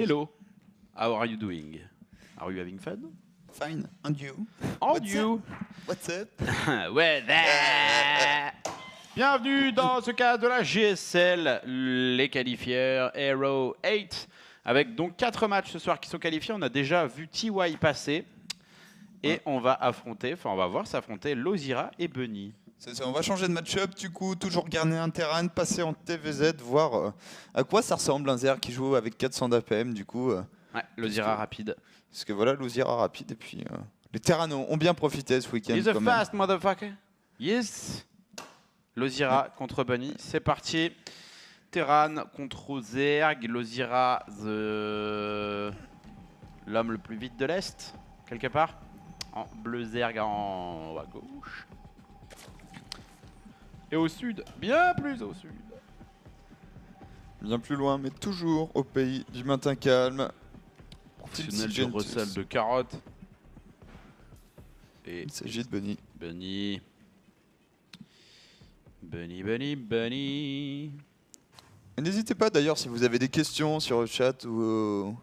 Hello. How are you doing? Are you having fun? Fine. And you? And you? What's up? Ouais, bienvenue dans ce cas de la GSL, les qualifieurs Hero 8, avec donc 4 matchs ce soir qui sont qualifiés. On a déjà vu TY passer et on va affronter, enfin on va voir s'affronter Lozira et Bunny. C'est ça, on va changer de match-up, du coup, toujours garder un terrain, passer en TVZ, voir à quoi ça ressemble un Zer qui joue avec 400 d'APM, du coup. Ouais, Lozira rapide. Parce que voilà, Lozira rapide, et puis les terrains ont bien profité ce week-end. He's a fast motherfucker. Yes. Lozira contre Bunny, c'est parti. Terran contre Zerg. Lozira, l'homme le plus vite de l'Est, quelque part. En bleu, Zerg en à gauche. Et au sud, bien plus au sud. Bien plus loin, mais toujours au pays du matin calme. Professionnel de recel de carottes. Et il s'agit de Bunny. Bunny. Bunny. N'hésitez pas d'ailleurs si vous avez des questions sur le chat ou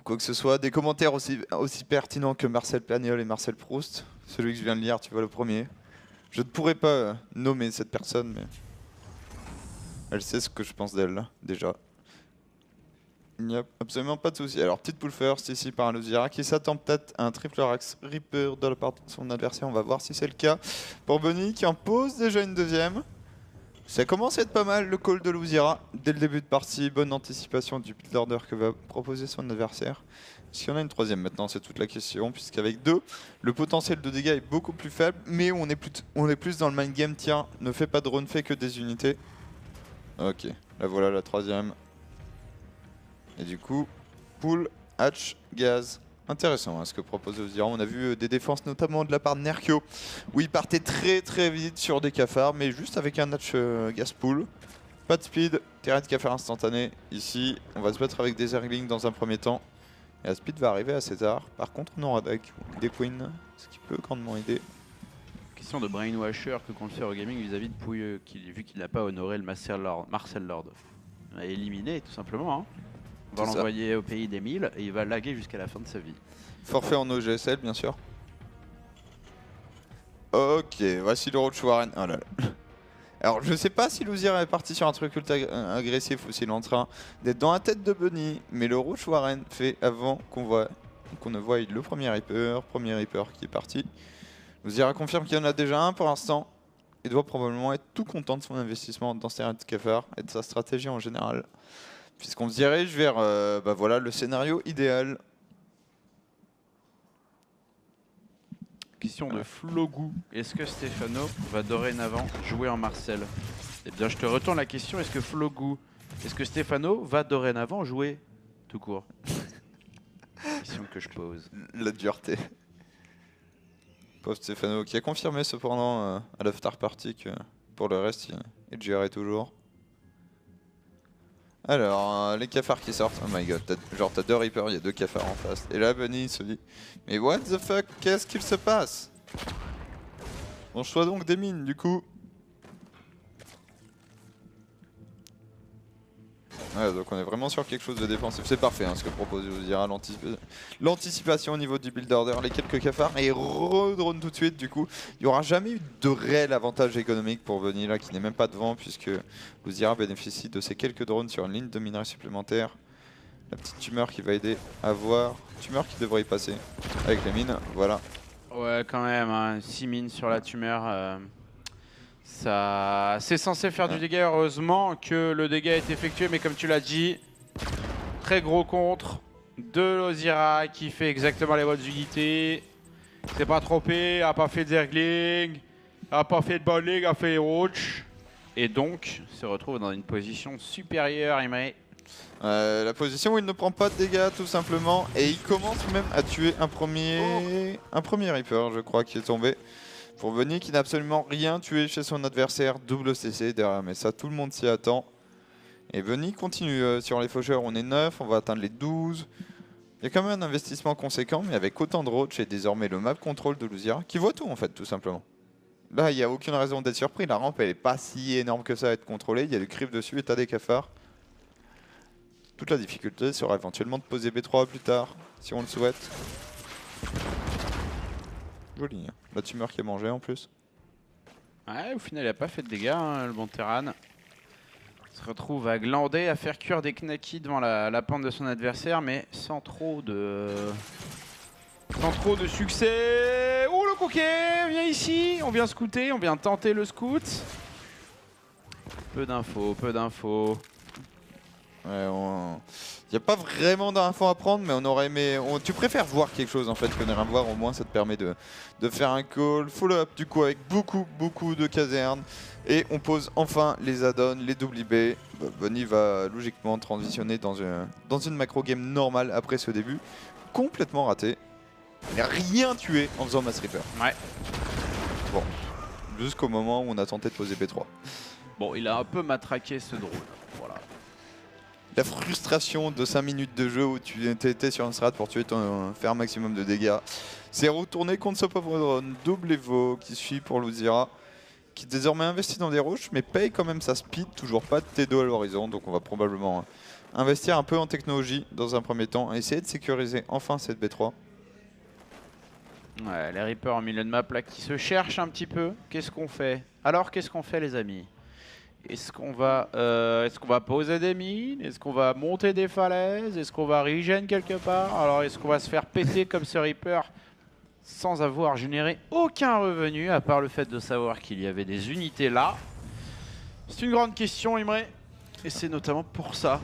quoi que ce soit, des commentaires aussi pertinents que Marcel Pagnol et Marcel Proust. Celui que je viens de lire, tu vois, le premier. Je ne pourrais pas nommer cette personne, mais elle sait ce que je pense d'elle, déjà. Il n'y a absolument pas de souci. Alors, petite pull first ici par un Lozira qui s'attend peut-être à un triple axe Reaper de la part de son adversaire. On va voir si c'est le cas. Pour Bunny qui en pose déjà une deuxième. Ça commence à être pas mal le call de Lozira. Dès le début de partie, bonne anticipation du build order que va proposer son adversaire. Si on a une troisième maintenant, c'est toute la question, puisqu'avec 2, le potentiel de dégâts est beaucoup plus faible, mais on est plus dans le mind game. Tiens, ne fais pas de drone, fais que des unités. Ok, là voilà la troisième. Et du coup, pull, hatch, gaz. Intéressant ce que propose Lozira. On a vu des défenses notamment de la part de Nerkio, où il partait très vite sur des cafards, mais juste avec un hatch gas pull. Pas de speed, terrain de cafard instantané. Ici, on va se battre avec des Zerglings dans un premier temps. Et la speed va arriver assez tard. Par contre, on aura des Queens, ce qui peut grandement aider. Question de Brainwasher que compte faire au gaming vis-à-vis de Pouilleux, vu qu'il n'a pas honoré le Marcel Lord. Il a éliminé tout simplement. Hein. On va l'envoyer au pays des 1000 et il va laguer jusqu'à la fin de sa vie. Forfait en OGSL, bien sûr. Ok, voici le Roach Warren. Oh là là. Alors, je sais pas si Lozira est parti sur un truc ultra agressif ou s'il est en train d'être dans la tête de Bunny, mais le Roach Warren fait avant qu'on ne voie le premier Reaper qui est parti. Lozira confirme qu'il y en a déjà un pour l'instant. Il doit probablement être tout content de son investissement dans ce terrain de cafard et de sa stratégie en général. Puisqu'on se dirige vers voilà, le scénario idéal. Question de Flogou. Est-ce que Stefano va dorénavant jouer en Marcel? Eh bien, je te retourne la question. Est-ce que Stefano va dorénavant jouer tout court? Question que je pose. La dureté. Pauvre Stefano qui a confirmé cependant à l'after party que pour le reste, il gérait toujours. Alors, les cafards qui sortent. Oh my god, genre t'as 2 Reapers, il y a 2 cafards en face. Et là, Bunny se dit, mais what the fuck, qu'est-ce qu'il se passe? On choisit donc des mines, du coup. Ouais, donc on est vraiment sur quelque chose de défensif. C'est parfait ce que propose Lozira, l'anticipation au niveau du build order, les quelques cafards et redrone tout de suite. Du coup, il n'y aura jamais eu de réel avantage économique pour Bunny là qui n'est même pas devant puisque Lozira bénéficie de ces quelques drones sur une ligne de minerai supplémentaire. La petite tumeur qui va aider à voir, tumeur qui devrait y passer avec les mines, voilà. Ouais, quand même, hein, 6 mines sur la tumeur. Ça, c'est censé faire du dégât, heureusement que le dégât est effectué, mais comme tu l'as dit, très gros contre de Lozira qui fait exactement les bonnes unités. C'est pas trompé, a pas fait de Zergling, a pas fait de Bowling, a fait Roach. Et donc, se retrouve dans une position supérieure, Imre. La position où il ne prend pas de dégâts tout simplement, et il commence même à tuer un premier Reaper, je crois, qui est tombé. Pour Bunny qui n'a absolument rien tué chez son adversaire, double CC derrière, mais ça tout le monde s'y attend. Et Bunny continue sur les faucheurs, on est 9, on va atteindre les 12. Il y a quand même un investissement conséquent, mais avec autant de roach et désormais le map control de Lozira, qui voit tout en fait, tout simplement. Là, il n'y a aucune raison d'être surpris, la rampe elle est pas si énorme que ça à être contrôlée, il y a du creep dessus et t'as des cafards. Toute la difficulté sera éventuellement de poser B3 plus tard, si on le souhaite. Joli, hein. La tumeur qui est mangée en plus. Ouais, au final, il a pas fait de dégâts, hein, le bon Terran. Il se retrouve à glander, à faire cuire des knackis devant la pente de son adversaire, mais sans trop de succès. Oh, le coquet vient ici, on vient scouter, on vient tenter le scout. Peu d'infos, peu d'infos. Ouais, il n'y a pas vraiment d'infos à prendre, mais on aurait aimé. Tu préfères voir quelque chose en fait que ne rien voir, au moins ça te permet de faire un call. Follow-up du coup avec beaucoup de casernes. Et on pose enfin les add-ons, les WB. Bunny va logiquement transitionner dans une macro game normale après ce début. Complètement raté. Il n'a rien tué en faisant Mass Reaper. Ouais. Bon. Jusqu'au moment où on a tenté de poser B3. Bon, il a un peu matraqué ce drone. Voilà. La frustration de 5 minutes de jeu où tu étais sur un strat pour tuer faire un maximum de dégâts. C'est retourné contre ce pauvre drone. Double Evo qui suit pour Luzira, qui désormais investit dans des roches mais paye quand même sa speed. Toujours pas de T2 à l'horizon, donc on va probablement investir un peu en technologie dans un premier temps. Essayer de sécuriser enfin cette B3. Ouais, les Reapers en milieu de map là qui se cherchent un petit peu. Qu'est-ce qu'on fait? Alors, qu'est-ce qu'on fait les amis? Est-ce qu'on va poser des mines? Est-ce qu'on va monter des falaises? Est-ce qu'on va regen quelque part? Alors est-ce qu'on va se faire péter comme ce Reaper sans avoir généré aucun revenu à part le fait de savoir qu'il y avait des unités là? C'est une grande question, Imre. Et c'est notamment pour ça,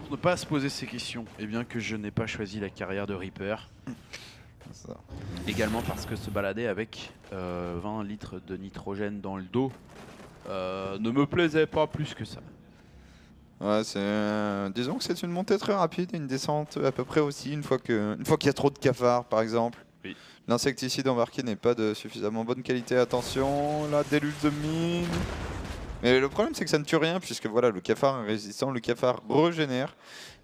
pour ne pas se poser ces questions, eh bien que je n'ai pas choisi la carrière de Reaper. Ça. Également parce que se balader avec 20 litres de nitrogène dans le dos ne me plaisait pas plus que ça. Ouais, disons que c'est une montée très rapide et une descente à peu près aussi une fois qu'il y a trop de cafards par exemple. Oui. L'insecticide embarqué n'est pas de suffisamment bonne qualité. Attention, la déluge de mine. Mais le problème c'est que ça ne tue rien puisque voilà, le cafard est résistant, le cafard régénère.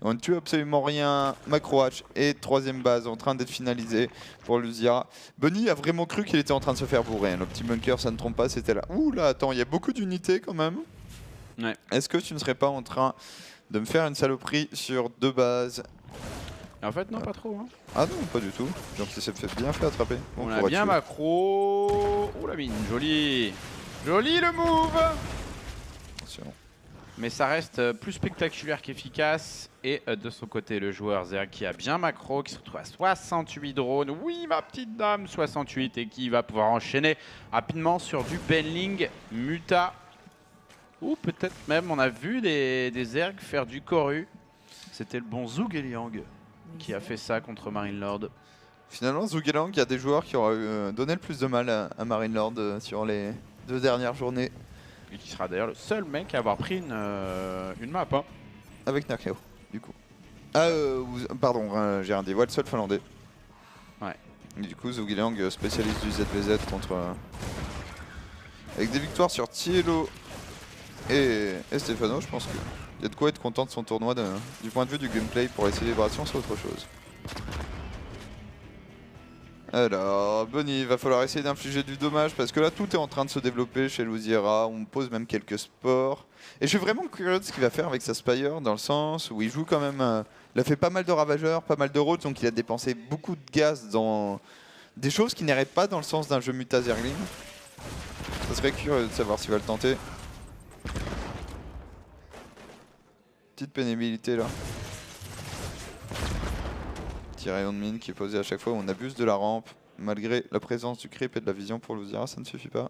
Et on ne tue absolument rien. Macro hatch et troisième base en train d'être finalisée pour Luzira. Bunny a vraiment cru qu'il était en train de se faire bourrer. Le petit bunker, ça ne trompe pas, c'était là. Ouh là, attends, il y a beaucoup d'unités quand même. Ouais. Est-ce que tu ne serais pas en train de me faire une saloperie sur 2 bases? Et en fait, non, pas trop. Hein. Ah non, pas du tout. Genre, il s'est bien fait attraper. Bon, On a bien macro. Oh la mine, joli. Joli le move. Attention. Mais ça reste plus spectaculaire qu'efficace. Et de son côté, le joueur Zerg qui a bien macro, qui se retrouve à 68 drones. Oui, ma petite dame, 68. Et qui va pouvoir enchaîner rapidement sur du Benling Muta. Ou peut-être même, on a vu des Zerg faire du Koru. C'était le bon Zug Liang qui a fait ça contre Marine Lord. Finalement, Zhugelang, il y a des joueurs qui auraient donné le plus de mal à Marine Lord sur les 2 dernières journées. Et qui sera d'ailleurs le seul mec à avoir pris une map. Hein. Avec Narkeo, du coup. Pardon, j'ai un dévoile, le seul finlandais. Ouais. Et du coup, Zhugelang, spécialiste du ZVZ contre... avec des victoires sur Tielo et Stefano, je pense qu'il y a de quoi être content de son tournoi du point de vue du gameplay. Pour les célébrations, c'est autre chose. Alors, Bunny, il va falloir essayer d'infliger du dommage parce que là tout est en train de se développer chez Luzira. On pose même quelques sports. Et je suis vraiment curieux de ce qu'il va faire avec sa Spire dans le sens où il joue quand même. Il a fait pas mal de ravageurs, pas mal de rôles, donc il a dépensé beaucoup de gaz dans des choses qui n'iraient pas dans le sens d'un jeu Muta Zergling. Ça serait curieux de savoir s'il va le tenter. Petite pénibilité là. Petit rayon de mine qui est posé à chaque fois où on abuse de la rampe. Malgré la présence du creep et de la vision pour Luzira, ça ne suffit pas.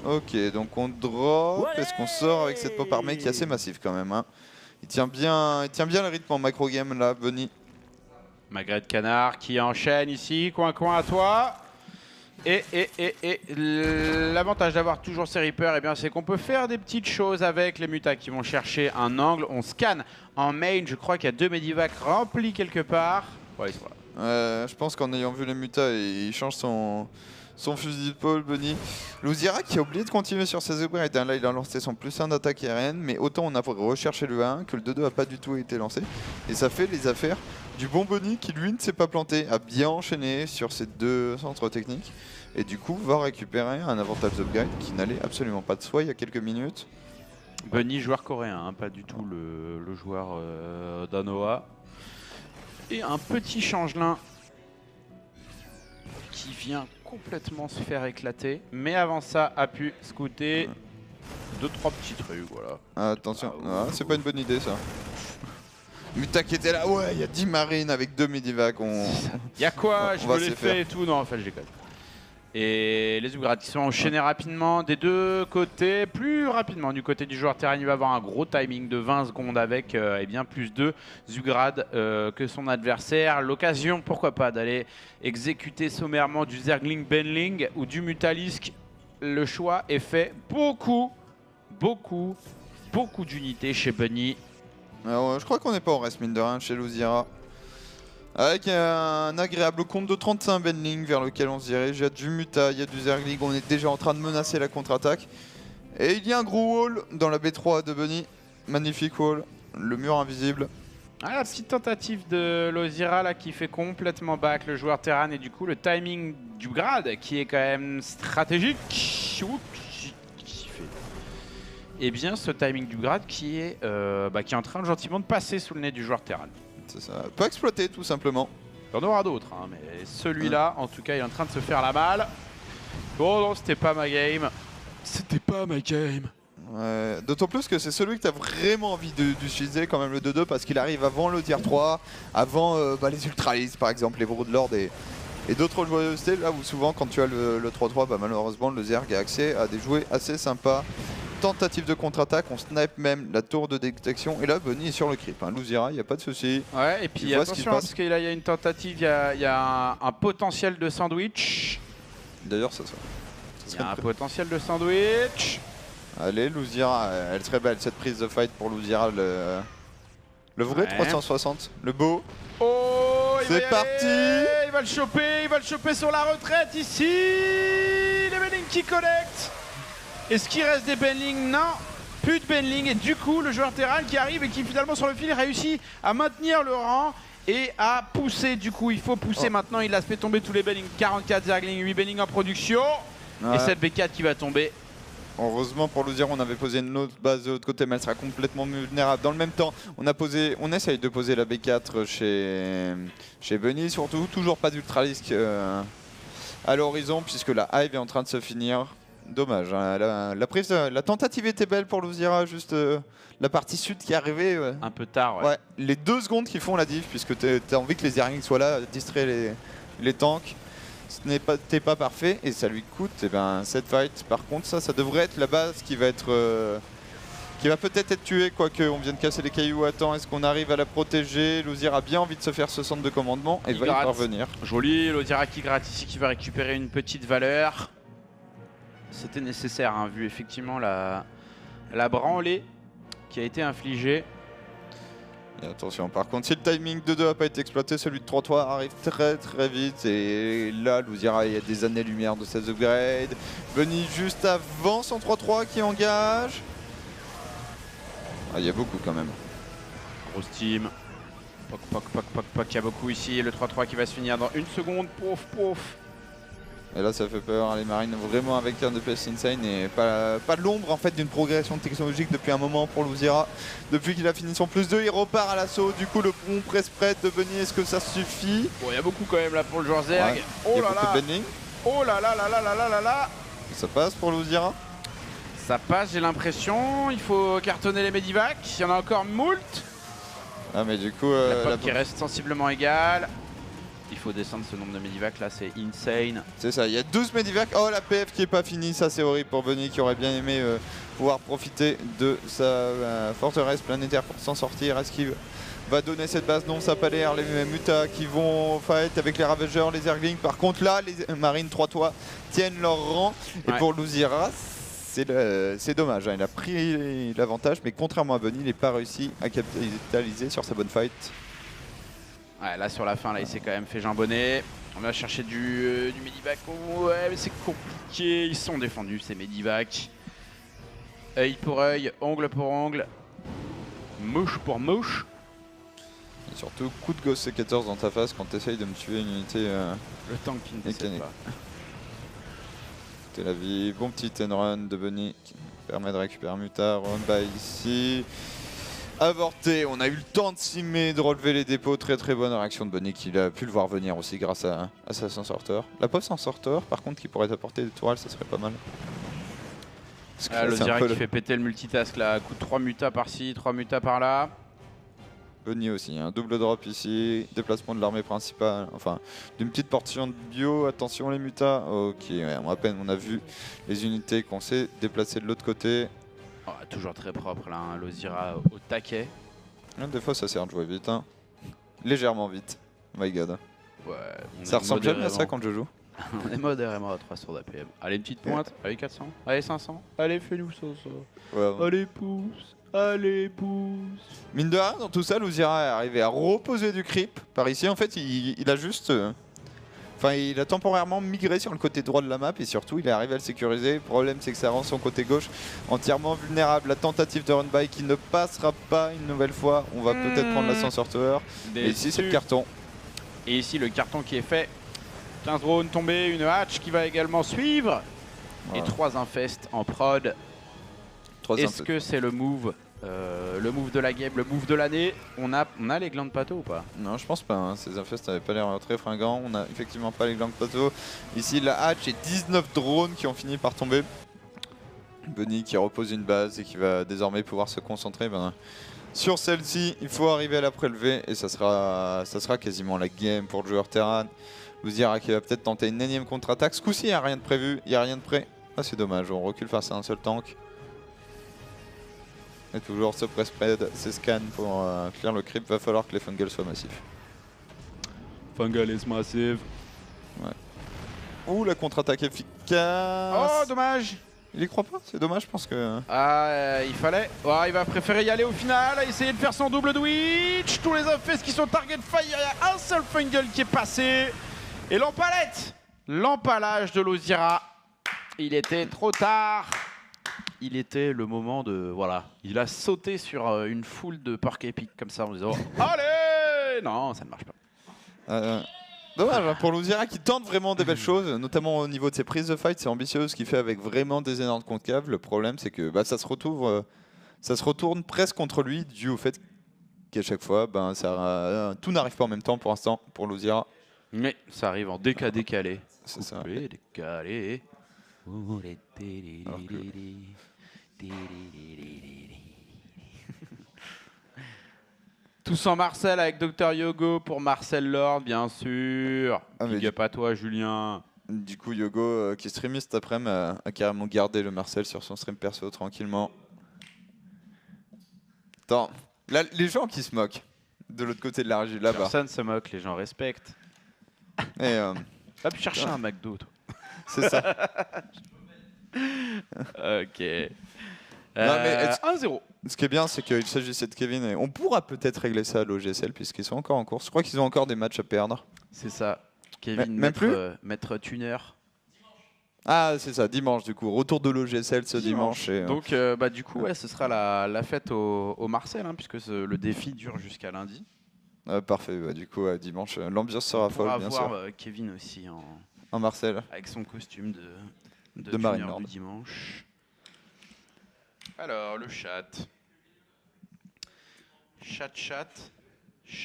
Ok, donc on drop. Est-ce qu'on sort avec cette pop armée qui est assez massive quand même, hein. Il tient bien le rythme en macro game là, Bunny. Magret de canard qui enchaîne ici, coin à toi. Et l'avantage d'avoir toujours ces Reapers, eh bien, c'est qu'on peut faire des petites choses avec les mutas qui vont chercher un angle. On scanne en main, je crois qu'il y a 2 Medivac remplis quelque part. Ouais, ils sont là. Je pense qu'en ayant vu les mutas, il change son fusil d'épaule, Bunny. Luzira qui a oublié de continuer sur ses upgrades. Là, il a lancé son +1 d'attaque aérienne, mais autant on a recherché le 1 que le 2-2 a pas du tout été lancé. Et ça fait les affaires du bon Bunny qui, lui, ne s'est pas planté, a bien enchaîné sur ses 2 centres techniques. Et du coup, va récupérer un avantage d'upgrade qui n'allait absolument pas de soi il y a quelques minutes. Bunny, joueur coréen, hein, pas du tout le joueur danois. Et un petit changelin qui vient complètement se faire éclater. Mais avant ça, a pu scouter 2-3 petits trucs, voilà. Attention, c'est pas une bonne idée ça. Muta qui était là, ouais, il y a 10 marines avec 2 medivacs. Y'a quoi, je va me l'ai se fait faire. et tout. Non, en fait, je déconne. Et les Zugrad qui sont enchaînés rapidement des deux côtés, plus rapidement du côté du joueur terrain, il va avoir un gros timing de 20 secondes avec eh bien plus de Zugrad que son adversaire. L'occasion, pourquoi pas, d'aller exécuter sommairement du Zergling Benling ou du Mutalisk. Le choix est fait. Beaucoup d'unités chez Bunny. Alors, je crois qu'on n'est pas en reste mine de rien chez Luzira. Avec un agréable compte de 35 Benling vers lequel on se dirige. Il y a du Muta, il y a du Zergling, on est déjà en train de menacer la contre-attaque. Et il y a un gros wall dans la B3 de Bunny. Magnifique wall, le mur invisible. Ah, la petite tentative de Lozira là qui fait complètement back le joueur Terran et du coup le timing du grade qui est quand même stratégique. Et bien ce timing du grade qui est en train gentiment de passer sous le nez du joueur Terran. C'est ça, pas exploité tout simplement. Il y en aura d'autres, hein, mais celui-là en tout cas il est en train de se faire la malle. Bon non, c'était pas ma game. C'était pas ma game. Ouais, d'autant plus que c'est celui que tu as vraiment envie d'utiliser quand même le 2-2 parce qu'il arrive avant le tier 3, avant les Ultralistes par exemple, les Broodlords et d'autres joyeusetés là où souvent quand tu as le 3-3, malheureusement le Zerg a accès à des jouets assez sympas. Tentative de contre-attaque, on snipe même la tour de détection et là Bunny est sur le creep, hein. Luzira, il n'y a pas de souci. Ouais, et puis attention parce qu'il y a une tentative, il y a un potentiel de sandwich. D'ailleurs ça Il y a un potentiel de sandwich. Allez, Luzira, elle serait belle cette prise de fight pour Luzira, le vrai 360, le beau. Oh, c'est parti. Il va le choper sur la retraite ici. Les Benling qui connectent. Est-ce qu'il reste des Benling? Non, plus de Benling. Et du coup, le joueur Terran qui arrive et qui finalement sur le fil réussit à maintenir le rang et à pousser. Du coup, il faut pousser maintenant. Il a fait tomber tous les Benling. 44 Zergling, 8 Benling en production. Ouais. Et cette B4 qui va tomber. Heureusement pour Luzira, on avait posé une autre base de l'autre côté, mais elle sera complètement vulnérable. Dans le même temps, on essaye de poser la B4 chez Bunny, surtout. Toujours pas d'Ultralisk à l'horizon, puisque la hive est en train de se finir. Dommage, hein. La tentative était belle pour Luzira, juste la partie sud qui est arrivée. Un peu tard, ouais. Ouais. Les 2 secondes qui font la diff, puisque t'as envie que les Zerglings soient là, distraire les tanks. T'es pas parfait et ça lui coûte cette fight. Par contre ça devrait être la base qui va être qui va peut-être être tuée, quoique on vient de casser les cailloux à temps. Est-ce qu'on arrive à la protéger? Luzira a bien envie de se faire ce centre de commandement et va y parvenir. Joli, Luzira qui gratte ici, qui va récupérer une petite valeur. C'était nécessaire, hein, vu effectivement la branlée qui a été infligée. Et attention, par contre, si le timing de 2 n'a pas été exploité, celui de 3-3 arrive très très vite. Et là, Luzira, il y a des années-lumière de ces upgrades. Bunny juste avant son 3-3 qui engage. Ah, il y a beaucoup quand même. Grosse team. Poc, il y a beaucoup ici. Le 3-3 qui va se finir dans 1 seconde. Pouf. Et là ça fait peur, les marines vraiment avec un DPS insane et pas de l'ombre en fait d'une progression technologique depuis un moment pour Luzira. Depuis qu'il a fini son +2, il repart à l'assaut, du coup le bon press spread de Bunny, est-ce que ça suffit? Bon, il y a beaucoup quand même là pour le joueur Zerg. Ouais. Oh là là. Oh là là. Ça passe pour Luzira? Ça passe, j'ai l'impression. Il faut cartonner les Medivacs, il y en a encore moult. Ah mais du coup... la pop qui reste sensiblement égale. Il faut descendre ce nombre de Medivacs là, c'est insane. C'est ça, il y a 12 Medivacs. Oh, la PF qui est pas finie, ça c'est horrible pour Bunny qui aurait bien aimé pouvoir profiter de sa forteresse planétaire pour s'en sortir. Est-ce qu'il va donner cette base? Non, ça n'a pas l'air. Les Mutas qui vont fight avec les Ravageurs, les Zerglings. Par contre là, les Marines 3 toits tiennent leur rang. Et pour Luzira, c'est dommage, hein. Il a pris l'avantage, mais contrairement à Bunny, il n'est pas réussi à capitaliser sur sa bonne fight. Ouais, là sur la fin, là, il s'est quand même fait jambonner. On va chercher du Medivac. Ouais, mais c'est compliqué. Ils sont défendus, ces Medivacs. Œil pour œil, ongle pour ongle, mouche pour mouche. Et surtout, coup de Ghost Secateurs dans ta face quand tu essayes de me tuer une unité le tank qui ne décède pas. C'était la vie. Bon petit end run de Bunny Permet de récupérer Muta. Round by ici. Avorté. On a eu le temps de simer, de relever les dépôts. Très très bonne réaction de Bunny qu'il a pu le voir venir aussi grâce à sa Sensorteur. La pop Sensorteur, par contre, qui pourrait apporter des tourelles, ça serait pas mal. Le direct qui fait péter le multitask là. Coup de 3 mutas par-ci, 3 mutas par-là. Bunny aussi, un double drop ici, déplacement de l'armée principale, enfin d'une petite portion de bio, attention les mutas, ok, ouais, à peine on a vu les unités qu'on s'est déplacées de l'autre côté. Oh, toujours très propre là, hein. Lozira au taquet. Des fois ça sert de jouer vite, hein. Légèrement vite, my god. Ouais, ça ressemble jamais à ça quand je joue. On est modérément à 300 d'APM. Allez, une petite pointe, allez 400, allez 500, allez fais-nous ça. Ouais. Allez pousse. Allez, pousse. Mine de rien, dans tout ça, Luzira est arrivé à reposer du creep par ici. En fait, il a juste... Enfin, il a temporairement migré sur le côté droit de la map et surtout, il est arrivé à le sécuriser. Le problème, c'est que ça rend son côté gauche entièrement vulnérable. La tentative de run by qui ne passera pas une nouvelle fois. On va peut-être prendre l'ascenseur tower. Et ici, c'est le carton. Et ici, le carton qui est fait. 15 drones tombés, une hatch qui va également suivre. Voilà. Et 3 infestes en prod. Est-ce que c'est le move de la game, le move de l'année? On a les glands de pato ou pas? Non, je pense pas. Hein. Ces infestes n'avaient pas l'air très fringants. On a effectivement pas les glands de pato. Ici, la hatch et 19 drones qui ont fini par tomber. Bunny qui repose une base et qui va désormais pouvoir se concentrer sur celle-ci. Il faut arriver à la prélever et ça sera quasiment la game pour le joueur Terran. Luzira qui va peut-être tenter une énième contre-attaque. Ce coup-ci, il n'y a rien de prévu, il n'y a rien de prêt. Ah, c'est dommage, on recule face à un seul tank. Et toujours ce press spread, ces scans pour clear le creep. Va falloir que les Fungal soient massifs. Fungal is massive. Ouais. Ouh, la contre-attaque efficace. Oh, dommage. Il y croit pas, c'est dommage, je pense que... Ah, il fallait. Oh, il va préférer y aller au final, essayer de faire son double Twitch. Tous les offenses qui sont target fire, il y a un seul Fungal qui est passé. Et l'empalette, l'empalage de Lozira. Il était trop tard. Il était le moment de... Voilà. Il a sauté sur une foule de parcs épiques comme ça en disant « Allez !» Non, ça ne marche pas. Dommage hein, pour Luzira qui tente vraiment des belles choses, notamment au niveau de ses prises de fight. C'est ambitieux ce qu'il fait avec vraiment des énormes concaves. Le problème c'est que ça se retourne presque contre lui dû au fait qu'à chaque fois tout n'arrive pas en même temps pour l'instant pour Luzira. Mais ça arrive en décalé. C'est ça. Décalé. Tout sans Marcel avec Dr Yogo pour Marcel Lord, bien sûr. Big up à toi, Julien. Du coup, Yogo, qui streamait cet après-midi, a carrément gardé le Marcel sur son stream perso tranquillement. Attends, là, les gens qui se moquent de l'autre côté de la régie, là-bas. Personne se moque, les gens respectent. Et va plus chercher un McDo, toi. C'est ça. Ok. 1-0. Ce qui est bien, c'est qu'il s'agissait de Kevin et on pourra peut-être régler ça à l'OGSL puisqu'ils sont encore en course. Je crois qu'ils ont encore des matchs à perdre. C'est ça. Kevin, maître tuner. Ah, c'est ça, dimanche du coup. Retour de l'OGSL ce dimanche. Et, donc, du coup, ouais, ce sera la fête au Marcel, hein, puisque le défi dure jusqu'à lundi. Parfait, du coup, dimanche, l'ambiance sera folle, bien sûr. On va voir Kevin aussi en Marcel. Avec son costume de Marine du dimanche. Alors, le chat. Chat. Les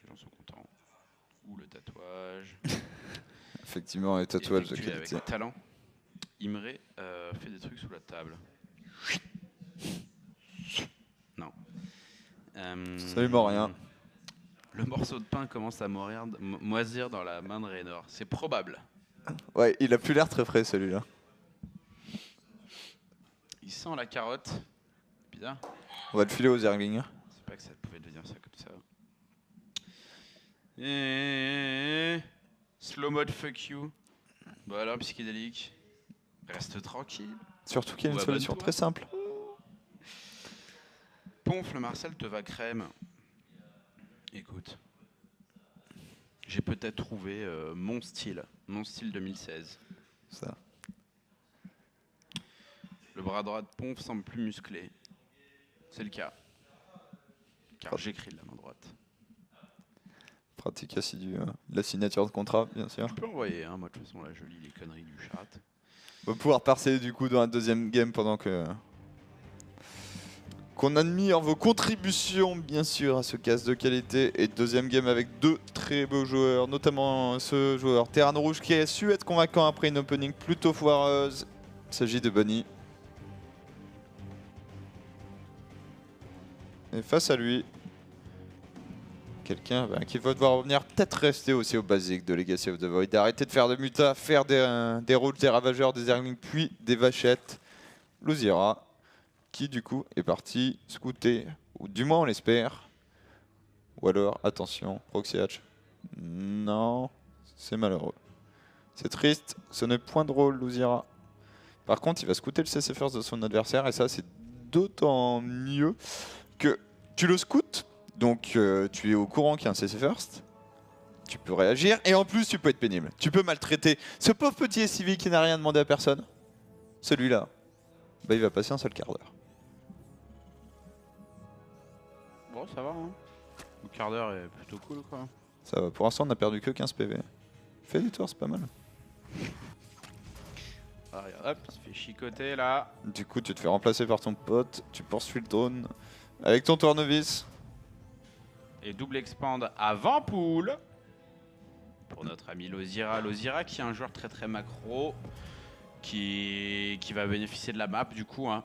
gens sont contents. Ouh, le tatouage. Effectivement, les tatouages de qualité. Avec talent. Imre fait des trucs sous la table. Non. Salut Morien. Le morceau de pain commence à moisir dans la main de Raynor. C'est probable. Ouais, il a plus l'air très frais celui-là. Il sent la carotte. Bizarre. On va le filer aux Zerglings. C'est pas que ça pouvait devenir ça comme ça. Et... Slow mode fuck you. Bon alors, psychédélique. Reste tranquille. Surtout qu'il y a une solution très simple. Ponf, le Marcel te va crème. Écoute. J'ai peut-être trouvé mon style 2016. Ça. Le bras droit de Ponf semble plus musclé. C'est le cas. Car j'écris de la main droite. Pratique assidue. La signature de contrat, bien sûr. Tu peux envoyer, hein, moi de toute façon là je lis les conneries du chat. On va pouvoir passer du coup dans la deuxième game pendant que qu'on admire vos contributions bien sûr à ce cast de qualité. Et deuxième game avec deux très beaux joueurs, notamment ce joueur Terran Rouge qui a su être convaincant après une opening plutôt foireuse. Il s'agit de Bunny. Et face à lui, quelqu'un qui va devoir revenir, peut-être rester aussi au basique de Legacy of the Void, arrêter de faire des mutas, faire des rôles, des ravageurs, des zerglings, puis des vachettes. Luzira, qui du coup est parti scouter, ou du moins on l'espère. Ou alors, attention, Proxy Hatch. Non, c'est malheureux. C'est triste, ce n'est point drôle Luzira. Par contre, il va scouter le CC First de son adversaire, et ça c'est d'autant mieux que tu le scoutes. Donc tu es au courant qu'il y a un CC First, tu peux réagir et en plus tu peux être pénible. Tu peux maltraiter ce pauvre petit SCV qui n'a rien demandé à personne. Celui-là, bah, il va passer un seul quart d'heure. Bon ça va, hein. Le quart d'heure est plutôt cool quoi. Ça va, pour l'instant on a perdu que 15 PV. Fais du tour, c'est pas mal. Ah, regarde, hop, il se fait chicoter là. Du coup tu te fais remplacer par ton pote, tu poursuis le drone avec ton tournevis. Et double expand avant pool pour notre ami Luzira. Luzira qui est un joueur très macro qui va bénéficier de la map du coup. Hein.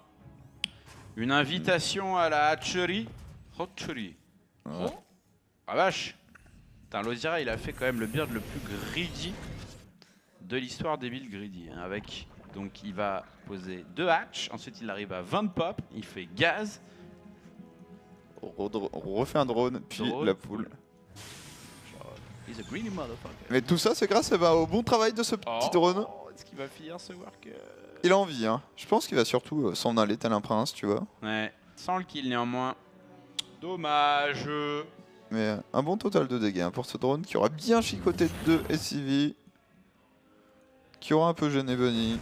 Une invitation à la hatchery. Hatchery. Ouais. Oh. Ah vache. Putain, Luzira il a fait quand même le build le plus greedy de l'histoire des builds greedy. Hein, avec, donc il va poser 2 hatch, ensuite il arrive à 20 pop, il fait gaz. On refait un drone, puis Drone, la poule. He's a greedy motherfucker. Mais tout ça c'est grâce au bon travail de ce petit drone. Est-ce qu'il va finir ce work? Il a envie, hein. Je pense qu'il va surtout s'en aller tel un prince, tu vois. Ouais, sans le kill néanmoins. Dommage. Mais un bon total de dégâts hein, pour ce drone qui aura bien chicoté 2 SCV. Qui aura un peu gêné Bunny.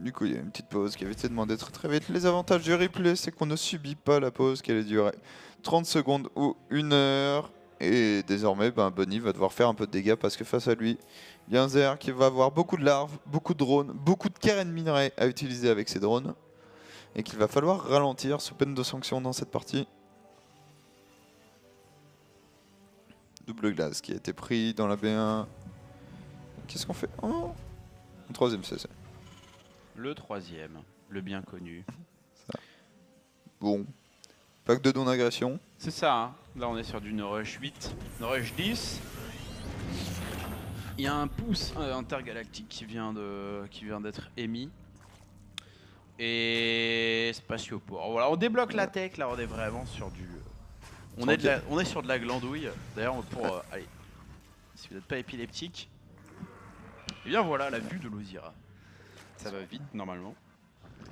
Du coup, il y a une petite pause qui avait été demandée très vite. Les avantages du replay, c'est qu'on ne subit pas la pause, qu'elle est durée 30 secondes ou 1 heure. Et désormais, Bunny va devoir faire un peu de dégâts parce que face à lui, il y a un Zer qui va avoir beaucoup de larves, beaucoup de drones, beaucoup de carènes minerais à utiliser avec ses drones. Et qu'il va falloir ralentir sous peine de sanction dans cette partie. Double glace qui a été pris dans la B1. Qu'est-ce qu'on fait? Oh, un troisième CC. Le troisième, le bien connu. Ça. Bon, pack de non-agression. C'est ça, hein. Là on est sur du no rush 8, no rush 10. Il y a un pouce intergalactique qui vient d'être émis. Et spatioport. Voilà, on débloque la tech, là on est vraiment sur du... On est sur de la glandouille. D'ailleurs, allez, si vous n'êtes pas épileptique, et bien voilà la vue de Luzira. Ça va vite normalement.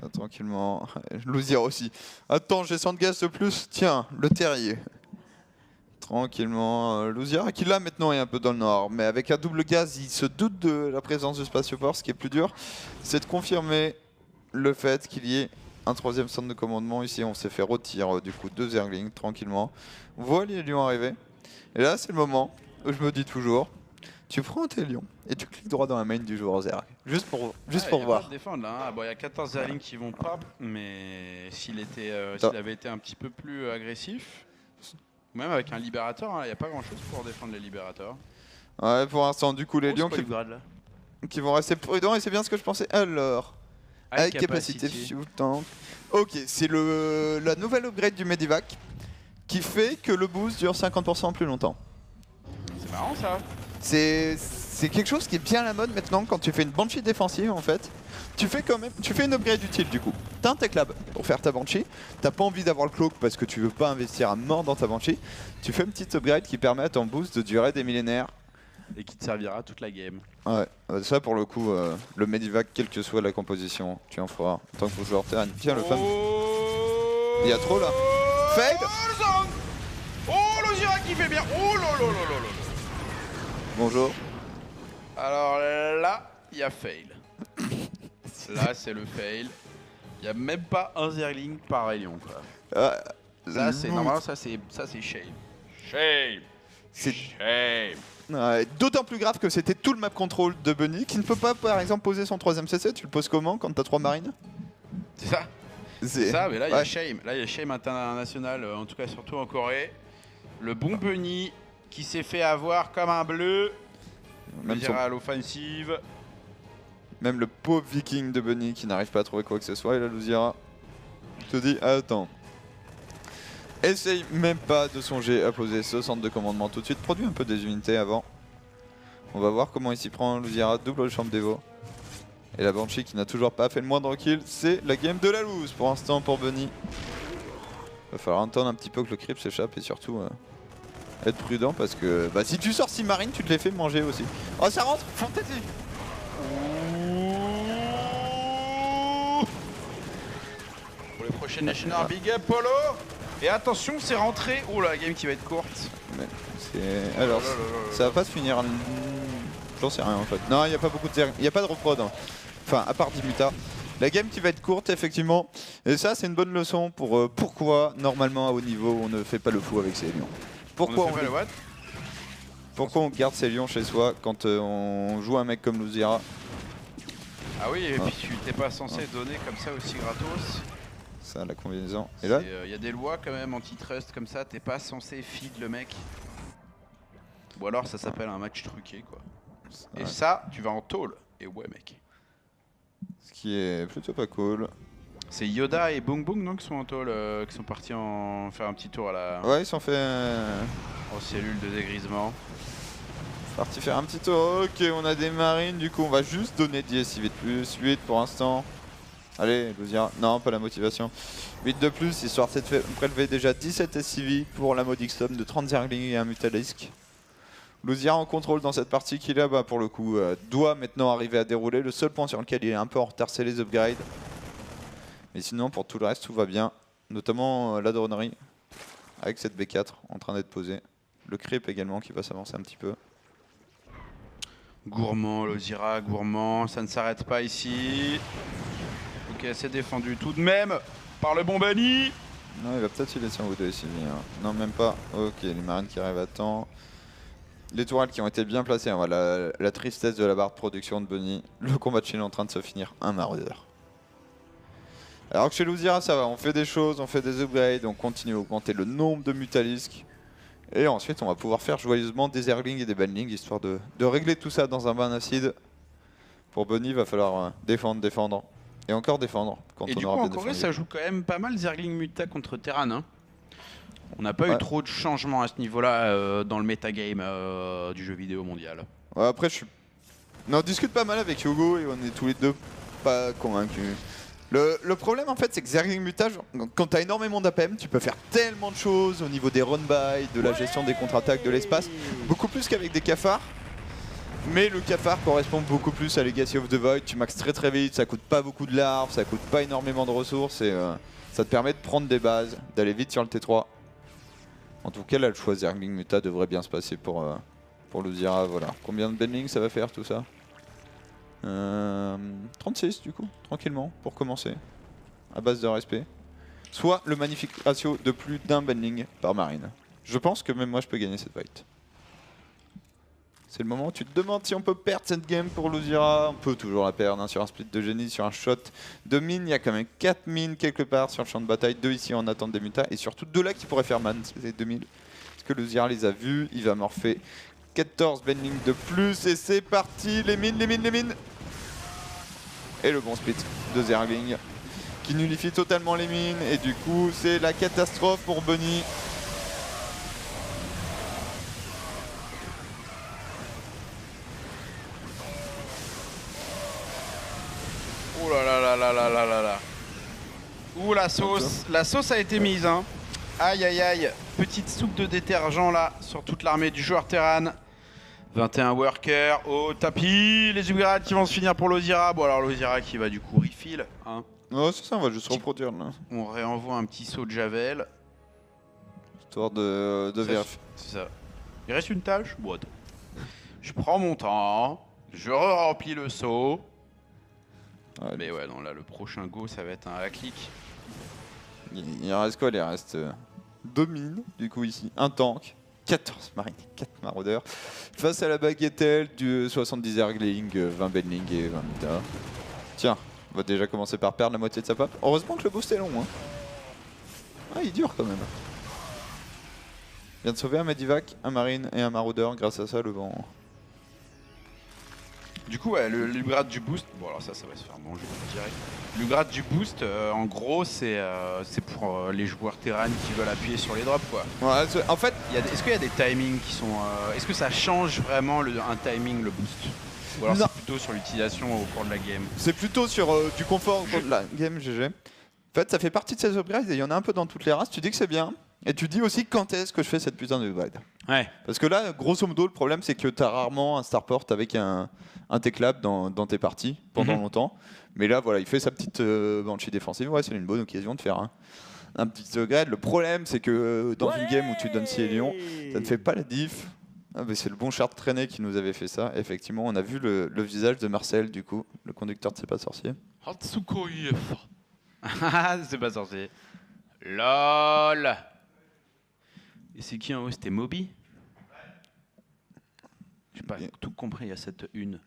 Ah, tranquillement. Luzira aussi. Attends, j'ai 100 de gaz de plus. Tiens, le terrier. Tranquillement. Luzira qui là maintenant est un peu dans le nord. Mais avec un double gaz, il se doute de la présence du spatioport. Ce qui est plus dur, c'est de confirmer le fait qu'il y ait un troisième centre de commandement. Ici, on s'est fait retirer du coup 2 Zerglings tranquillement. On voit les lions arriver. Et là, c'est le moment où je me dis toujours... Tu prends tes lions et tu cliques droit dans la main du joueur Zerg. Juste pour voir. Pas de défendre, là, hein. Bon, il y a 14 Zerglings qui vont pop, mais s'il avait été un petit peu plus agressif, même avec un libérateur, il n'y a pas grand chose pour défendre les libérateurs. Ouais, pour l'instant, du coup, les lions qui vont rester prudents et c'est bien ce que je pensais. Alors, high capacité fuel tank. Ok, c'est la nouvelle upgrade du Medivac qui fait que le boost dure 50% plus longtemps. C'est marrant ça. C'est quelque chose qui est bien à la mode maintenant quand tu fais une Banshee défensive en fait. Tu fais une upgrade utile du coup. T'as un Tech Lab pour faire ta Banshee. T'as pas envie d'avoir le cloak parce que tu veux pas investir à mort dans ta Banshee. Tu fais une petite upgrade qui permet à ton boost de durer des millénaires. Et qui te servira toute la game. Ouais, ça pour le coup, le Medivac, quelle que soit la composition, tu en feras. En tant que joueur terrain, tiens le fameux. Il y a trop là. Fade. Oh Luzira qui fait bien. Oh lololololol. Bonjour. Alors là, il y a fail. Là, c'est le fail. Il n'y a même pas un Zergling par Hélion, quoi. Ça, c'est normalement, ça c'est shame. Shame. C'est Shame. d'autant plus grave que c'était tout le map control de Bunny qui ne peut pas par exemple poser son 3ème CC. Tu le poses comment quand t'as 3 marines? C'est ça. C'est ça, mais là il y a Shame. Là il y a Shame international, en tout cas surtout en Corée. Le bon Bunny qui s'est fait avoir comme un bleu. Même à l'offensive. Même le pauvre viking de Bunny qui n'arrive pas à trouver quoi que ce soit. Et la Luzira te dit attends. Essaye même pas de songer à poser ce centre de commandement tout de suite. Produis un peu des unités avant. On va voir comment il s'y prend. Luzira double champ d'Evo. Et la Banshee qui n'a toujours pas fait le moindre kill. C'est la game de la loose pour l'instant pour Bunny. Va falloir attendre un petit peu que le creep s'échappe et surtout être prudent parce que bah, si tu sors 6 marines, tu te les fais manger aussi. Oh, ça rentre! Fantasy! Pour les prochaines National Big Up Polo! Et attention, c'est rentré! Oh la game qui va être courte! Alors, ça va pas se finir. J'en sais rien en fait. Non, il n'y a pas beaucoup de. Il n'y a pas de reprod. Hein. Enfin, à part Dimuta. La game qui va être courte, effectivement. Et ça, c'est une bonne leçon pour pourquoi, normalement, à haut niveau, on ne fait pas le fou avec ses lions. Pourquoi on garde ses lions chez soi quand on joue un mec comme Luzira? Ah oui, et puis tu t'es pas censé donner comme ça aussi gratos. Ça, la combinaison. Et là, il y a des lois quand même antitrust comme ça, t'es pas censé feed le mec. Ou alors ça s'appelle un match truqué quoi. Et ça, tu vas en tôle. Et ouais mec. Ce qui est plutôt pas cool. C'est Yoda et Boong Boong non qui sont en tôle, qui sont partis faire un petit tour à la... Ouais, ils sont fait... en cellule de dégrisement. Parti faire un petit tour. Ok, on a des marines, du coup on va juste donner 10 SIV de plus. 8 pour l'instant. Allez, Luzira. Non, pas la motivation. 8 de plus, histoire de prélever déjà 17 SIV pour la modique somme de 30 Zerglings et un Mutalisk. Luzira en contrôle dans cette partie qui là, bah, pour le coup, doit maintenant arriver à dérouler. Le seul point sur lequel il est un peu en retard, c'est les upgrades. Mais sinon, pour tout le reste, tout va bien. Notamment la dronerie, avec cette B4 en train d'être posée. Le creep également qui va s'avancer un petit peu. Gourmand, Luzira, gourmand, ça ne s'arrête pas ici. Ok, c'est défendu tout de même par le bon Bunny. Non, il va peut-être y laisser un ou deux SIV. Hein. Non, même pas. Ok, les marines qui arrivent à temps. Les tourelles qui ont été bien placées. Hein. Voilà, la tristesse de la barre de production de Bunny. Le combat de Chine est en train de se finir un maraudeur. Alors que chez Luzira, ça va. On fait des choses, on fait des upgrades, on continue à augmenter le nombre de Mutalisks. Et ensuite, on va pouvoir faire joyeusement des Zerglings et des Banlings, histoire de régler tout ça dans un bain acide. Pour Bunny, il va falloir défendre. Et encore défendre. Quand et on du aura coup, en bien Corée, défendu. ça joue quand même pas mal Zergling Muta contre Terran. Hein. On n'a pas eu trop de changements à ce niveau-là dans le metagame du jeu vidéo mondial. Ouais, après, on discute pas mal avec Hugo et on est tous les deux pas convaincus. Le problème en fait c'est que Zergling Muta, quand t'as énormément d'APM, tu peux faire tellement de choses au niveau des run-by, de la gestion des contre-attaques, de l'espace, beaucoup plus qu'avec des cafards. Mais le cafard correspond beaucoup plus à Legacy of the Void, tu maxes très très vite, ça coûte pas beaucoup de larves, ça coûte pas énormément de ressources et ça te permet de prendre des bases, d'aller vite sur le T3. En tout cas là le choix Zergling Muta devrait bien se passer pour Luzira, voilà. Combien de Benling ça va faire tout ça 36 du coup, tranquillement, pour commencer, à base de respect. Soit le magnifique ratio de plus d'un Benling par marine. Je pense que même moi je peux gagner cette fight. C'est le moment où tu te demandes si on peut perdre cette game pour Luzira. On peut toujours la perdre hein, sur un split de génie, sur un shot de mine. Il y a quand même 4 mines quelque part sur le champ de bataille, 2 ici en attente des mutas et surtout 2 là qui pourraient faire man, c'est 2000. Est-ce que Luzira les a vus? Il va morpher 14 Benling de plus et c'est parti, les mines. Et le bon split de Zergling qui nullifie totalement les mines et du coup c'est la catastrophe pour Bunny. Oh là là là là là là là là. Ouh la sauce a été mise hein. Aïe aïe aïe. Petite soupe de détergent là sur toute l'armée du joueur Terran. 21 workers au tapis, les upgrades qui vont se finir pour Luzira. Bon alors Luzira qui va du coup refill. Hein. Oh c'est ça, on va juste reproduire là. On réenvoie un petit saut de Javel. Histoire de vérifier. C'est ça. Il reste une tâche? Bon attends. Je prends mon temps, je remplis le saut. Ouais, mais ouais non là le prochain go ça va être un hack-click. Il reste quoi? Il reste 2 mines du coup ici, un tank. 14 marines, 4 maraudeurs. Face à la baguettelle du 70 Ergling, 20 Benling et 20 Mita. Tiens, on va déjà commencer par perdre la moitié de sa pape. Heureusement que le boost est long. Hein. Ah, il dure quand même. Il vient de sauver un Medivac, un marine et un maraudeur. Grâce à ça, le vent. Du coup, ouais, le grade du boost, bon alors ça va se faire manger direct. Le grade du boost, en gros, c'est pour les joueurs terrain qui veulent appuyer sur les drops, quoi. Ouais, en fait, Est-ce qu'il y a des timings qui sont... Est-ce que ça change vraiment un timing, le boost? Ou alors c'est plutôt sur l'utilisation au cours de la game? C'est plutôt sur du confort au cours de la game, GG. En fait, ça fait partie de ces upgrades et il y en a un peu dans toutes les races. Tu dis que c'est bien. Et tu dis aussi quand est-ce que je fais cette putain de upgrade. Ouais. Parce que là, grosso modo, le problème c'est que tu as rarement un starport avec un T-clap dans tes parties pendant longtemps. Mais là, voilà, il fait sa petite banshee défensive. Ouais, c'est une bonne occasion de faire un petit upgrade. Le problème c'est que dans une game où tu donnes Cielion, ça ne fait pas la diff. Ah, mais c'est le bon Shard traîné qui nous avait fait ça. Effectivement, on a vu le visage de Marcel, du coup, le conducteur de C'est pas sorcier. Hatsukoi C'est pas sorcier. LOL. Et c'est qui en haut? C'était Moby? J'ai pas tout compris, il y a cette une.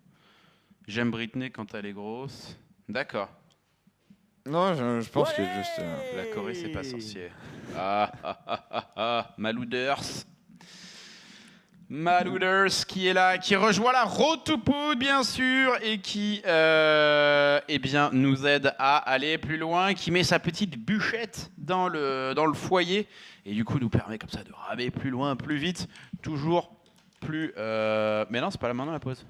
J'aime Britney quand elle est grosse. D'accord. Non, je pense que juste... La Corée, c'est pas sorcier. Malouders. Malouders qui est là, qui rejoint la Road to Pood, bien sûr, et qui eh bien, nous aide à aller plus loin, qui met sa petite bûchette dans le foyer, et du coup nous permet comme ça de ramer plus loin, plus vite, toujours plus... Mais non, c'est pas là maintenant la pause.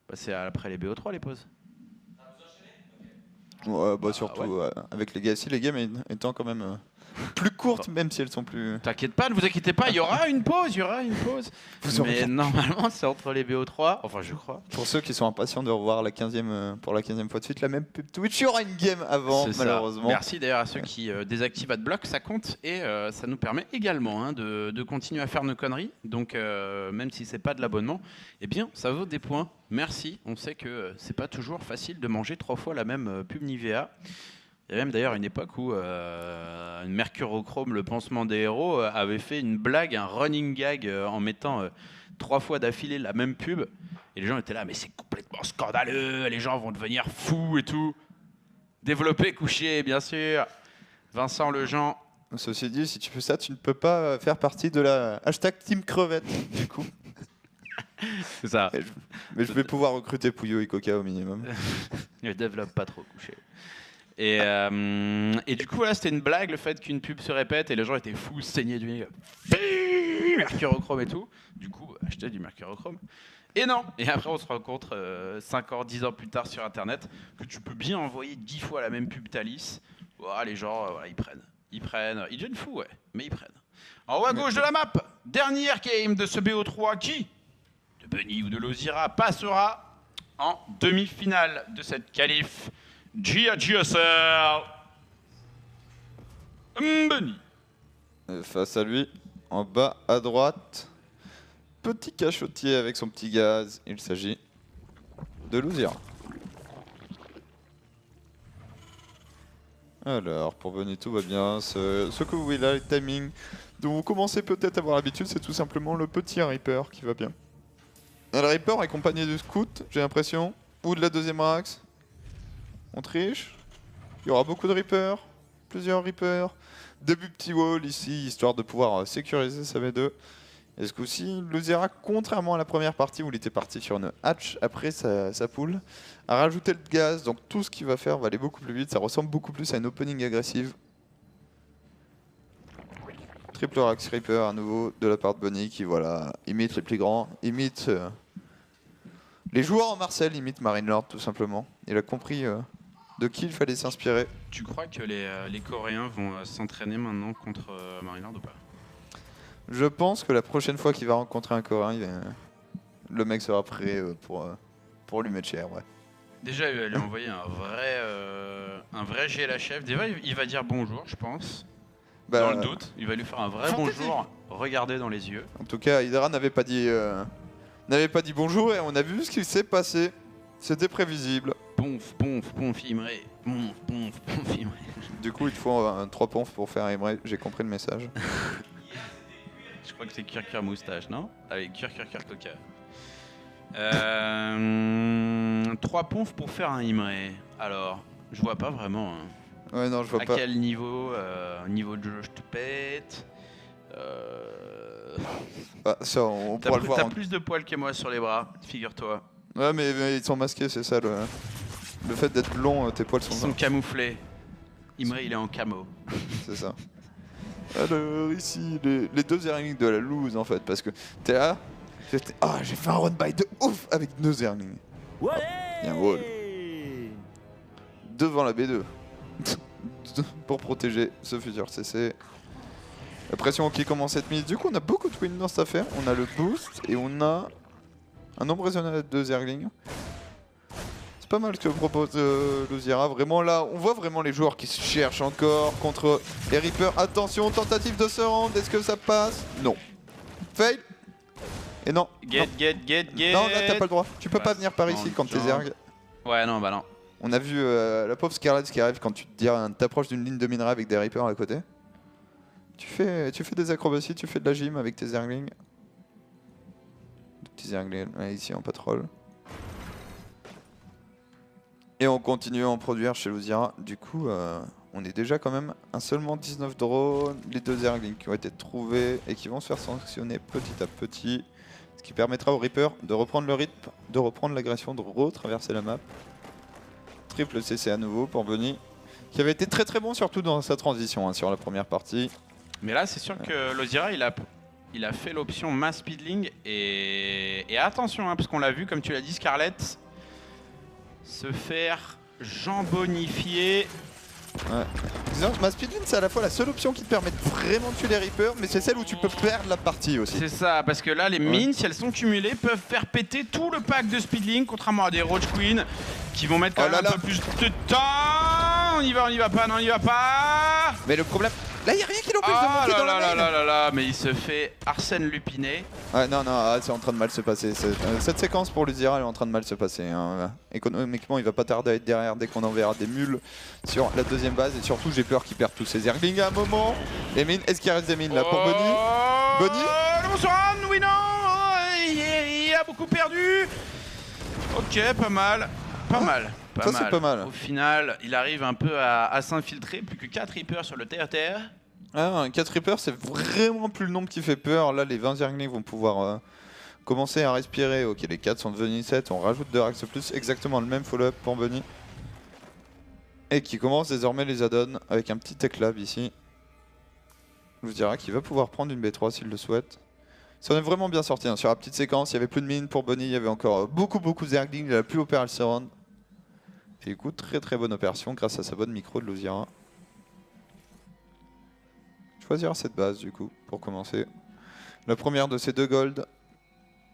Bah, c'est après les BO3 les pauses. Ouais, bah surtout avec les games, si les games étant quand même plus courtes, même si elles sont plus... T'inquiète pas, ne vous inquiétez pas, il y aura une pause, Mais normalement, c'est entre les BO3, enfin je crois. Pour ceux qui sont impatients de revoir pour la 15e fois de suite, la même pub Twitch, il y aura une game avant, malheureusement. Merci d'ailleurs à ceux qui désactivent AdBlock, ça compte et ça nous permet également de continuer à faire nos conneries. Donc même si c'est pas de l'abonnement, eh bien ça vaut des points. Merci, on sait que c'est pas toujours facile de manger 3 fois la même pub Nivea. Il y a même d'ailleurs une époque où Mercurochrome, le pansement des héros, avait fait une blague, un running gag en mettant 3 fois d'affilée la même pub. Et les gens étaient là, mais c'est complètement scandaleux, les gens vont devenir fous et tout. Développé, couché, bien sûr. Vincent Lejean. Ceci dit, si tu fais ça, tu ne peux pas faire partie de la hashtag Team Crevette, du coup. C'est ça. Mais je vais pouvoir recruter Pouillot et Coca au minimum. Je développe pas trop couché. Et du coup, voilà, c'était une blague, le fait qu'une pub se répète et les gens étaient fous, saignaient du nez. Mercurochrome et tout. Du coup, acheter du Mercurochrome. Et non. Et après, on se rencontre 5 ans, 10 ans plus tard sur Internet que tu peux bien envoyer 10 fois la même pub Thalys. Voilà, les gens, voilà, ils prennent. Ils deviennent fous, ouais, mais ils prennent. En haut à gauche de la map, dernière game de ce BO3 qui, de Bunny ou de Lozira, passera en demi-finale de cette qualif. GSL Bunny. Face à lui, en bas à droite, petit cachotier avec son petit gaz. Il s'agit de Luzira. Alors, pour Bunny, tout va bien. Ce que vous voyez là, le timing dont vous commencez peut-être à avoir l'habitude, c'est tout simplement le petit Reaper qui va bien. Le Reaper accompagné du Scout, j'ai l'impression, ou de la deuxième axe. On triche. Il y aura beaucoup de Reapers, plusieurs Reapers. Début petit wall ici, histoire de pouvoir sécuriser sa V2. Et ce coup-ci, Luzira, contrairement à la première partie où il était parti sur une hatch après sa poule, a rajouté le gaz, donc tout ce qu'il va faire va aller beaucoup plus vite. Ça ressemble beaucoup plus à une opening agressive. Triple Axe Reaper à nouveau de la part de Bunny qui voilà, imite les plus grands, imite les joueurs en Marcel, imite Marine Lord tout simplement. Il a compris de qui il fallait s'inspirer. Tu crois que les Coréens vont s'entraîner maintenant contre Marine Lord ou pas? Je pense que la prochaine fois qu'il va rencontrer un Coréen, le mec sera prêt pour lui mettre cher. Ouais. Déjà, il va lui envoyer un vrai GLHF. Déjà, il va dire bonjour, je pense. Bah, dans le doute, il va lui faire un vrai bonjour, regarder dans les yeux. En tout cas, Hydra n'avait pas dit bonjour et on a vu ce qui s'est passé. C'était prévisible. Ponf, ponf, ponf, Imré. Ponf, ponf, ponf, Imré. Du coup, il faut 3 ponfs pour faire Imré. J'ai compris le message. Je crois que c'est Kirkir moustache, non? Allez, Kirkir coca. 3 ponfs pour faire un Imre. Alors, je vois pas vraiment. Hein. Ouais, non, je vois à pas. quel niveau niveau de jeu je te pète. Ah, ça, on pourra le voir. T'as plus de poils que moi sur les bras, figure-toi. Ouais, mais ils sont masqués, c'est ça le fait d'être blond, tes poils Ils sont sont camouflés. Imre, il est en camo. C'est ça. Alors ici, les deux Zerglings de la loose en fait, parce que t'es là, j'ai fait un run by de ouf avec deux Zerglings. Bien wall. Devant la B2. Pour protéger ce futur CC. La pression qui commence à être mise. Du coup, on a beaucoup de wins dans cette affaire. On a le boost et on a un nombre raisonnable de Zerglings. C'est pas mal ce que propose Luzira. Vraiment là, on voit vraiment les joueurs qui se cherchent encore contre les Reapers. Attention, tentative de se rendre. Est-ce que ça passe? Non. Fail. Et non. Get. Non, là t'as pas le droit. Tu peux pas venir par ici quand t'es Zerg. Ouais, non, bah non. On a vu la pauvre Scarlet qui arrive quand tu t'approches d'une ligne de minerai avec des Reapers à côté. Tu fais des acrobaties, tu fais de la gym avec tes Zerglings. Des petits Zerglings ici en patrol. Et on continue à en produire chez Luzira. Du coup, on est déjà quand même à seulement 19 drones. Les deux Zerglings qui ont été trouvés et qui vont se faire sanctionner petit à petit. Ce qui permettra aux Reapers de reprendre le rythme, de reprendre l'agression, de retraverser la map. Triple CC à nouveau pour Bunny, qui avait été très très bon surtout dans sa transition sur la première partie. Mais là, c'est sûr que Luzira, il a fait l'option mass speedling et attention, hein, parce qu'on l'a vu, comme tu l'as dit, Scarlett, se faire jambonifier. Ouais. Disons, ma speedline c'est à la fois la seule option qui te permet de vraiment tuer les Reapers, mais c'est celle où tu peux perdre la partie aussi. C'est ça, parce que là les mines, si elles sont cumulées, peuvent faire péter tout le pack de speedling, contrairement à des Roach Queen qui vont mettre quand même un peu plus de temps. On y va pas, non on y va pas. Mais le problème, là il y a rien qui l'empêche de monter dans la main. Mais il se fait Arsène Lupiné. Ouais non, c'est en train de mal se passer. Cette séquence pour Luzira elle est en train de mal se passer. Hein. Économiquement il va pas tarder à être derrière dès qu'on enverra des mules sur la deuxième base. Et surtout j'ai peur qu'il perde tous ses Zerglings à un moment. Les mines, est-ce qu'il reste des mines là pour Bunny? Bunny Bonsoir, oui non, il a beaucoup perdu. Ok, pas mal. Pas mal. Ça c'est pas mal. Au final, il arrive un peu à s'infiltrer, plus que 4 Reapers sur le terre-terre. Ah, 4 Reapers c'est vraiment plus le nombre qui fait peur. Là les 20 Zerglings vont pouvoir commencer à respirer. Ok, les 4 sont devenus 7, on rajoute 2 Rax plus, exactement le même follow-up pour Bunny. Et qui commence désormais les add-ons avec un petit tech lab ici. Je vous dirais qu'il va pouvoir prendre une B3 s'il le souhaite. Ça en est vraiment bien sorti hein. Sur la petite séquence, il n'y avait plus de mine pour Bunny, il y avait encore beaucoup de Zerglings, il a plus opérer se rendre. Et du coup, très bonne opération grâce à sa bonne micro de Luzira. Choisir cette base du coup pour commencer. La première de ces 2 golds.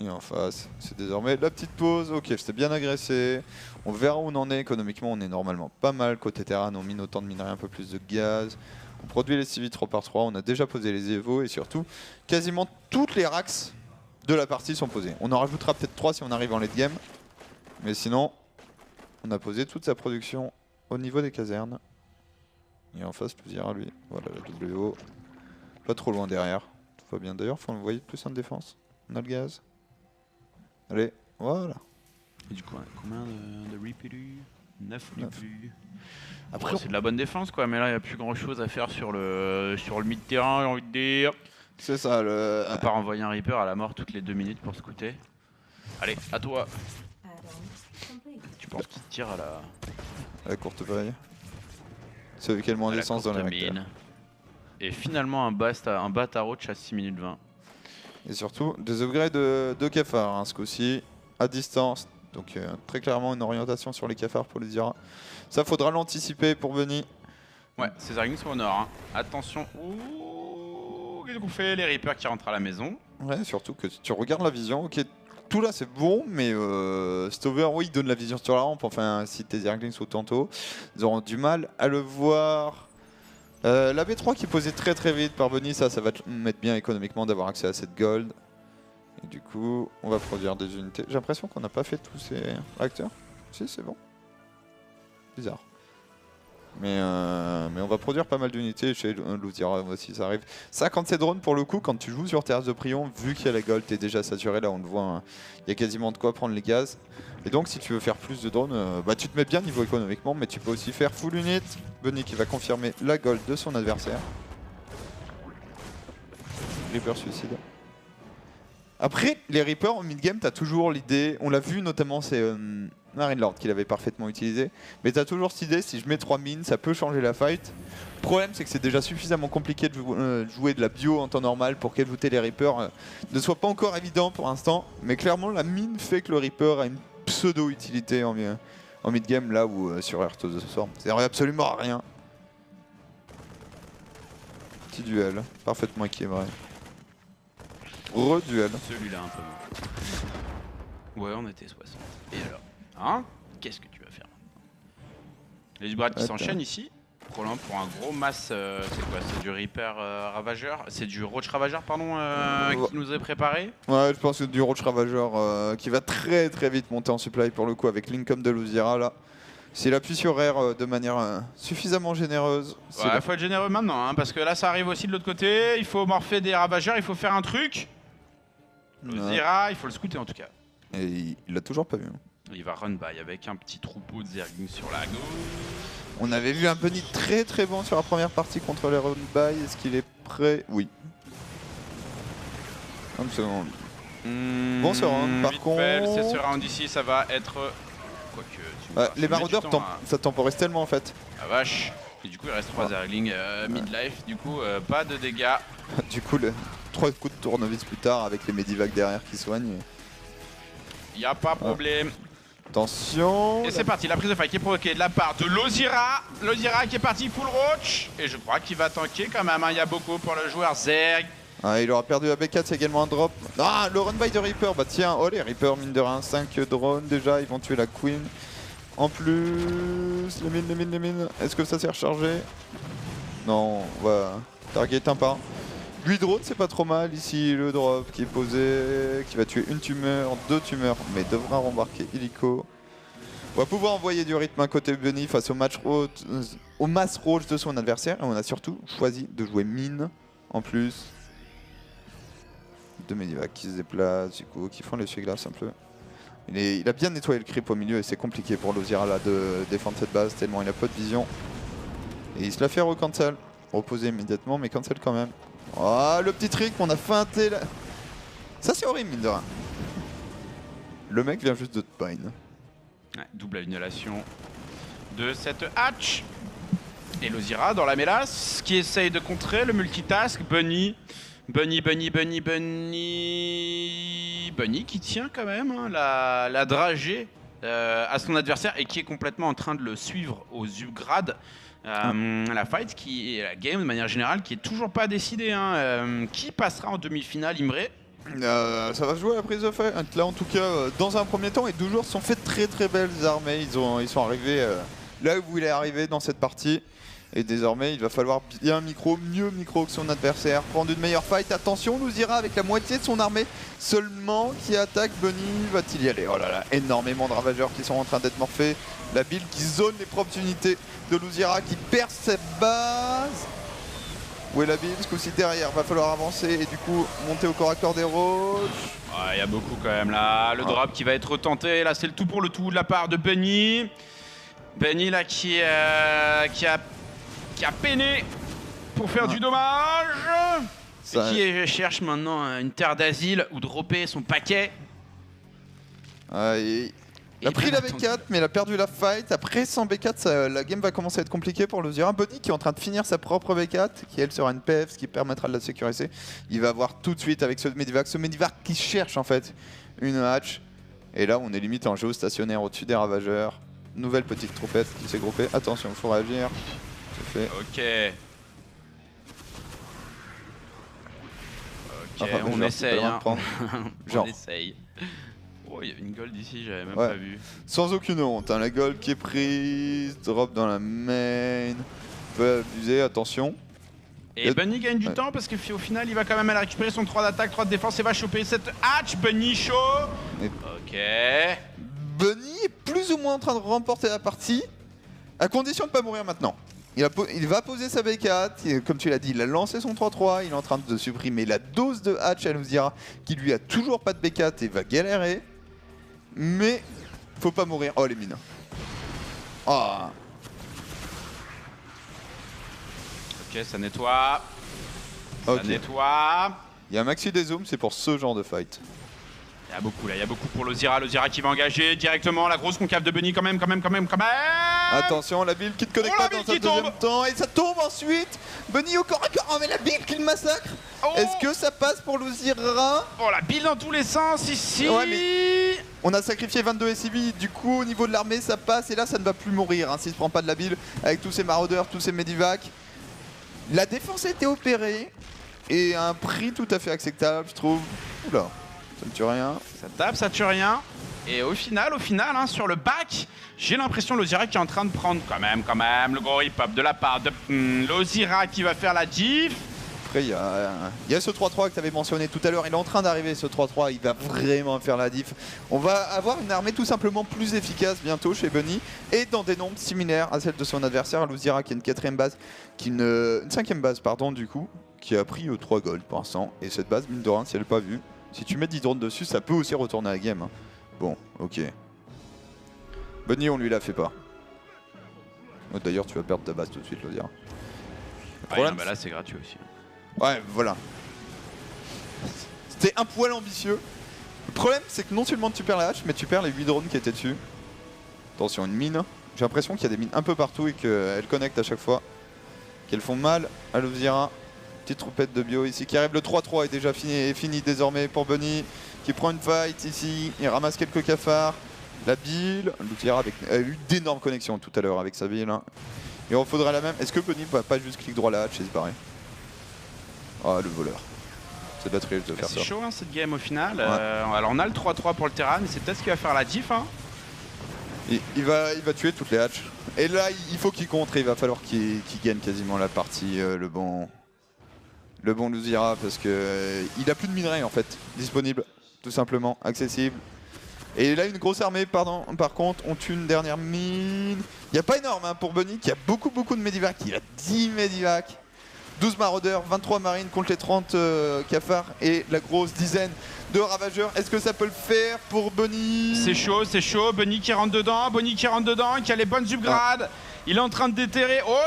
Et en face, c'est désormais la petite pause. Ok, j'étais bien agressé. On verra où on en est. Économiquement, on est normalement pas mal. Côté terrain, on mine autant de minerais, un peu plus de gaz. On produit les CV 3x3. On a déjà posé les Evo. Et surtout, quasiment toutes les racks de la partie sont posées. On en rajoutera peut-être 3 si on arrive en late game. Mais sinon, on a posé toute sa production au niveau des casernes. Et en face, Luzira, lui. Voilà, la WO. Pas trop loin derrière. Tout va bien. D'ailleurs, faut envoyer plus en défense. On a le gaz. Allez, voilà. Et du coup, combien de repeats? 9 repeats. Après, c'est de la bonne défense quoi, mais là il n'y a plus grand chose à faire sur le mid-terrain, j'ai envie de dire. C'est ça, à part envoyer un Reaper à la mort toutes les 2 minutes pour scouter. Allez, à toi. Tu penses qu'il tire à la courte paille. C'est avec quel moins d'essence dans la mine. Et finalement un bat à roach à 6 minutes 20. Et surtout, des upgrades de cafards hein, ce coup-ci, à distance. Donc très clairement une orientation sur les cafards pour les Luzira. Ça faudra l'anticiper pour Bunny. Ouais, ces Zerglings sont au nord. Hein. Attention. Ouh, qu'est-ce qu'on fait? Les Reapers qui rentrent à la maison. Ouais, surtout que tu regardes la vision. Ok, tout là c'est bon, mais Stover, oui, il donne la vision sur la rampe. Enfin, si tes Zerglings sont tantôt, ils auront du mal à le voir. La B3 qui est posée très vite par Bunny, ça va te mettre bien économiquement d'avoir accès à cette gold. Et du coup, on va produire des unités. J'ai l'impression qu'on n'a pas fait tous ces réacteurs. Si, c'est bon. Bizarre. Mais on va produire pas mal d'unités chez Louzira aussi, ça arrive. 57 drones pour le coup, quand tu joues sur Terrasse de Prion, vu qu'il y a la gold, t'es déjà saturé, là on le voit, hein. Il y a quasiment de quoi prendre les gaz. Et donc si tu veux faire plus de drones, bah tu te mets bien niveau économiquement, mais tu peux aussi faire full unit. Bunny qui va confirmer la gold de son adversaire. Reaper suicide. Après, les Reapers en mid-game, t'as toujours l'idée, on l'a vu notamment, c'est Marinelord qui l'avait parfaitement utilisé, mais t'as toujours cette idée, si je mets 3 mines, ça peut changer la fight. Le problème, c'est que c'est déjà suffisamment compliqué de jouer de la bio en temps normal pour qu'ajouter les Reapers ne soit pas encore évident pour l'instant, mais clairement, la mine fait que le Reaper a une pseudo-utilité en mid-game, là où sur Heart of the Storm, ça servait absolument à rien. Petit duel, parfaitement équilibré. Reduel. Celui-là un peu moins. Ouais, on était 60. Et alors? Hein? Qu'est-ce que tu vas faire maintenant? Les Brad qui s'enchaînent ici. Prolong pour un gros mass. C'est quoi? C'est du Reaper Ravageur? C'est du Roach Ravageur, pardon, qui nous est préparé? Ouais, je pense que du Roach Ravageur qui va très vite monter en supply pour le coup avec l'income de Louzira là. S'il appuie sur R de manière suffisamment généreuse. Ouais, faut être généreux maintenant, hein, parce que là ça arrive aussi de l'autre côté. Il faut morpher des Ravageurs, il faut faire un truc. Louzira, il faut le scouter en tout cas. Et il l'a toujours pas vu. Il va run by avec un petit troupeau de Zerglings sur la gauche. On avait vu un Bunny très bon sur la première partie contre les run by. Est-ce qu'il est prêt? Oui. Une seconde. Bon ce round par contre. C'est ce round ici, ça va être. Quoique. Les maraudeurs, ça temporise tellement en fait. La vache. Et du coup il reste 3 Zerglings mid-life, du coup pas de dégâts. Du coup 3 coups de tournevis plus tard avec les Medivac derrière qui soignent. Y a pas problème. Attention. Et c'est parti, la prise de fight qui est provoquée de la part de Louzira. Louzira qui est parti full roach. Et je crois qu'il va tanker quand même, hein. Il y a beaucoup pour le joueur Zerg. Ah, il aura perdu la B4, c'est également un drop. Ah, le run by de Reaper, bah tiens, oh les Reaper mine de rien, 5 drones déjà, ils vont tuer la Queen. En plus, les mines, est-ce que ça s'est rechargé? Non, on va target un par. 8 drones, c'est pas trop mal. Ici, le drop qui est posé, qui va tuer une tumeur, 2 tumeurs, mais devra rembarquer illico. On va pouvoir envoyer du rythme à côté Bunny face au mass roach de son adversaire. Et on a surtout choisi de jouer mine en plus. 2 Medivac qui se déplacent, du coup, qui font l'essuie-glace un peu. Il a bien nettoyé le creep au milieu et c'est compliqué pour Louzira là de défendre cette base tellement il a pas de vision. Et il se la fait recancel. Reposer immédiatement, mais cancel quand même. Oh, le petit trick qu'on a feinté là. Ça c'est horrible mine de rien. Le mec vient juste de te bind. Ouais, double annulation de cette hatch. Et Louzira dans la mélasse qui essaye de contrer le multitask. Bunny qui tient quand même hein, la dragée à son adversaire et qui est complètement en train de le suivre aux upgrades. La fight la game de manière générale qui est toujours pas décidée. Hein. Qui passera en demi-finale, Imre? Ça va se jouer à la prise de fight. Là en tout cas, dans un premier temps, et 2 joueurs se sont fait très belles armées. Ils sont arrivés là où il est arrivé dans cette partie. Et désormais, il va falloir bien mieux micro que son adversaire, prendre une meilleure fight. Attention, Louzira avec la moitié de son armée seulement qui attaque Bunny. Va-t-il y aller? Oh là là, énormément de ravageurs qui sont en train d'être morphés. La build qui zone les propres unités de Louzira qui perd cette base. Où est la build? Ce coup-ci derrière, va falloir avancer et du coup monter au corps à corps des roches. Il y a beaucoup quand même là. Le drop qui va être tenté. Là, c'est le tout pour le tout de la part de Bunny. Bunny là qui a peiné pour faire du dommage. Et qui cherche maintenant une terre d'asile où dropper son paquet. Il a pris la B4 mais il a perdu la fight. Après sans B4 la game va commencer à être compliquée pour Louzira. Bunny qui est en train de finir sa propre B4 qui elle sera une PF, ce qui permettra de la sécuriser. Il va avoir tout de suite avec ce Medivac qui cherche en fait une hatch. Et là on est limite en géostationnaire au-dessus des ravageurs. Nouvelle petite troupette qui s'est groupée. Attention, il faut réagir. C'est fait. Ok, on essaye. Hein. On essaye. Oh, il y a une gold ici, j'avais même pas vu. Sans aucune honte, hein. La gold qui est prise, drop dans la main. Peut abuser, attention. Et Bunny gagne du temps parce qu'au final, il va quand même aller récupérer son 3 d'attaque, 3 de défense et va choper cette hatch. Bunny chaud. Ok. Bunny est plus ou moins en train de remporter la partie, à condition de ne pas mourir maintenant. Il va poser sa B4, comme tu l'as dit, il a lancé son 3-3, il est en train de supprimer la dose de hatch à Luzira, qui lui a toujours pas de B4 et va galérer. Mais faut pas mourir. Oh les mines. Oh. Ok, ça nettoie. Ça nettoie. Il y a un maxi des zooms, c'est pour ce genre de fight. Il y a beaucoup là, il y a beaucoup pour Lozira. Lozira qui va engager directement la grosse concave de Bunny quand même. Attention, la build qui ne connecte pas dans sa deuxième temps et ça tombe ensuite. Bunny au corps à corps, mais la build qui le massacre. Est-ce que ça passe pour Lozira? Oh, la build dans tous les sens ici. Ouais, mais on a sacrifié 22 SCV, du coup au niveau de l'armée ça passe et là ça ne va plus mourir s'il se prend pas de la build avec tous ces maraudeurs, tous ces medivacs. La défense a été opérée et à un prix tout à fait acceptable, je trouve. Oula. Ça ne tue rien. Ça tape, ça tue rien. Et au final, hein, sur le back, j'ai l'impression Lozira qui est en train de prendre quand même le gros hip-hop de la part de Lozira qui va faire la diff. Après, il y a ce 3-3 que tu avais mentionné tout à l'heure. Il est en train d'arriver ce 3-3. Il va vraiment faire la diff. On va avoir une armée tout simplement plus efficace bientôt chez Bunny et dans des nombres similaires à celle de son adversaire, Lozira, qui a une quatrième base, une cinquième base, pardon, du coup, qui a pris 3 gold pour l'instant. Et cette base, mine de rien, si elle n'est pas vue, si tu mets 10 drones dessus, ça peut aussi retourner à la game. Bon, ok. Bunny, on lui la fait pas. Oh, d'ailleurs, tu vas perdre ta base tout de suite, Lozira. Problème, bah là, c'est gratuit aussi. Ouais, voilà. C'était un poil ambitieux. Le problème, c'est que non seulement tu perds la hatch, mais tu perds les 8 drones qui étaient dessus. Attention, une mine. J'ai l'impression qu'il y a des mines un peu partout et qu'elles connectent à chaque fois. Qu'elles font mal à Lozira. Petite troupette de bio ici qui arrive. Le 3-3 est déjà fini désormais pour Bunny qui prend une fight ici. Il ramasse quelques cafards. La bille. Lozira a eu d'énormes connexions tout à l'heure avec sa bille. Il en faudra la même. Est-ce que Bunny va pas juste clic droit la hatch et se barrer? Ah, le voleur. C'est de la triche de faire ça. C'est chaud hein, cette game au final. Ouais. Alors on a le 3-3 pour le terrain, mais c'est peut-être ce qui va faire la diff. Hein. Il va tuer toutes les hatches. Et là, il faut qu'il contre et il va falloir qu'il gagne quasiment la partie, le bon Luzira, parce que il a plus de minerais en fait disponible, tout simplement, accessible. Et là, une grosse armée, par contre, on tue une dernière mine. Il n'y a pas énorme hein, pour Bunny qui a beaucoup de medivacs. Il a 10 medivacs. 12 maraudeurs, 23 marines contre les 30 cafards et la grosse dizaine de ravageurs. Est-ce que ça peut le faire pour Bunny? C'est chaud. Bunny qui rentre dedans, qui a les bonnes upgrades. Il est en train de déterrer. Oh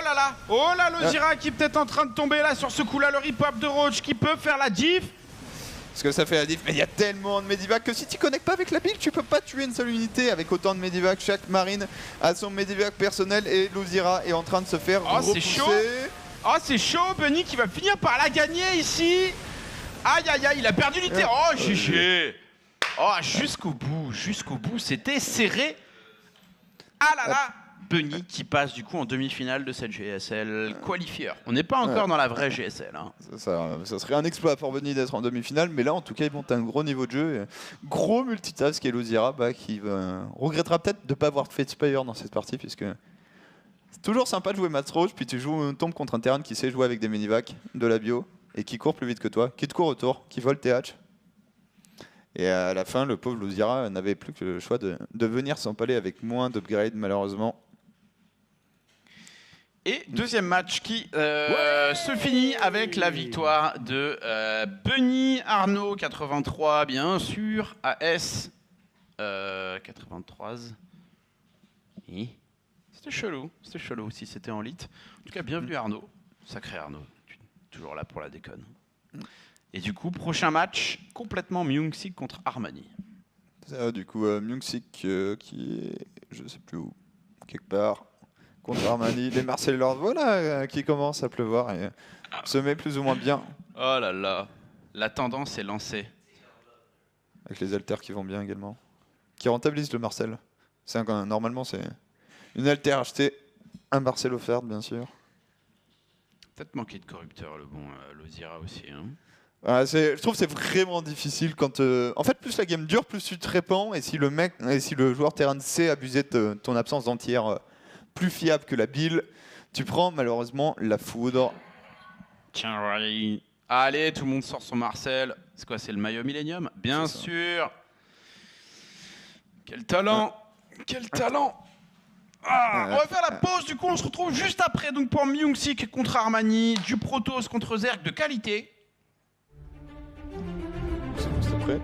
là, Lozira qui est peut-être en train de tomber là sur ce coup-là. Le rip-hop de Roach qui peut faire la diff. Est-ce que ça fait la diff? Mais il y a tellement de medivacs que si tu connectes pas avec la build, tu peux pas tuer une seule unité avec autant de medivacs. Chaque marine a son medivac personnel et Lozira est en train de se faire repousser. Oh, c'est chaud, Bunny qui va finir par la gagner ici. Aïe, il a perdu l'unité. Oh, GG. Oh, jusqu'au bout, c'était serré. Ah là, Bunny qui passe du coup en demi-finale de cette GSL Qualifier. On n'est pas encore dans la vraie GSL. Hein. Ça serait un exploit pour Bunny d'être en demi-finale, mais là, en tout cas, il monte un gros niveau de jeu. Gros multitask et Lozira qui regrettera peut-être de ne pas avoir fait de Spire dans cette partie, puisque... C'est toujours sympa de jouer Mats Roach, puis tu tombes contre un terrain qui sait jouer avec des medivacs, de la bio, et qui court plus vite que toi, qui te court autour, qui vole tes hatches. Et à la fin, le pauvre Lozira n'avait plus que le choix de venir s'empaler avec moins d'upgrade, malheureusement. Et deuxième match qui se finit avec la victoire de Bunny Arnaud 83, bien sûr, AS 83. Et c'était chelou si c'était en lit. En tout cas, bienvenue Arnaud, sacré Arnaud, toujours là pour la déconne. Et du coup, prochain match, complètement Myung-Sik contre Armani. Du coup, Myung-Sik qui est, je sais plus où, quelque part, contre Armani. Les Marseille Lord, voilà, qui commence à pleuvoir et se met plus ou moins bien. Oh là là, la tendance est lancée. Avec les alters qui vont bien également. Qui rentabilisent le Marcel. Normalement, c'est... Une alter achetée, un Marcel offert, bien sûr. Peut-être manqué de corrupteur, le bon Lozira aussi. Hein. Je trouve que c'est vraiment difficile quand... En fait, plus la game dure, plus tu te répands. Et si le joueur terrain sait abuser de ton absence d'entière plus fiable que la bille, tu prends malheureusement la foudre. Tiens, Riley. Allez, tout le monde sort son Marcel. C'est quoi, c'est le maillot Millennium? Bien sûr. Quel talent. Quel talent. On va faire la pause, du coup on se retrouve juste après donc pour Myung-Sik contre Armani, du Protoss contre Zerg de qualité. C'est bon, c'est prêt.